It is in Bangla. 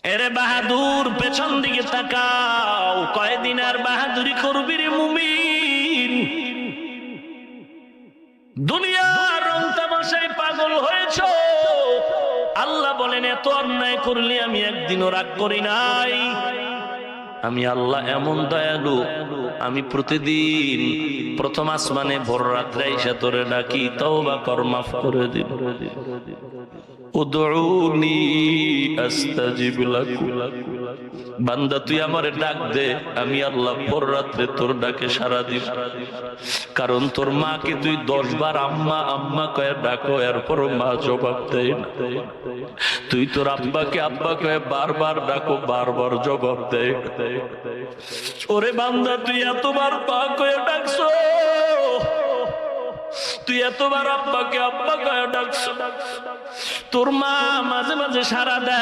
এরে বাহাদুর, পেছন দিকে তাকাও, কয়দিন আর বাহাদুরি করবি রে মুমিন? দুনিয়ার রং তামাশায় পাগল হয়েছ। আল্লাহ বলেন, এত অন্যায় করলে আমি একদিনও রাগ করি নাই। আমি আল্লাহ এমন দয়ালু, আমি প্রতিদিন প্রথম আসমানে ভোর রাত্রে এসে তোরে ডাকি, তওবা কর, মাফ করে দিব। উদউনি আস্তাজিব লাকুম। বান্দা তুই আমারে ডাক দে, আমি আল্লাহ ভোর রাত্রে তোর ডাকে সাড়া দিব। কারণ তোর মাকে তুই 10 বার আম্মা আম্মা কয়ে ডাকো, এরপর মা জবাব দেয় না। তুই তোর আব্বাকে আব্বা কয়ে বারবার ডাকো, বারবার জবাব দেয়। ওরে বান্দা, তুই এতবার পা কয়ে ডাকছো, তুই এতবার আব্বাকে আব্বা কয়ে ডাকছো, তোর মা মাঝে মাঝে সাড়া দেয়।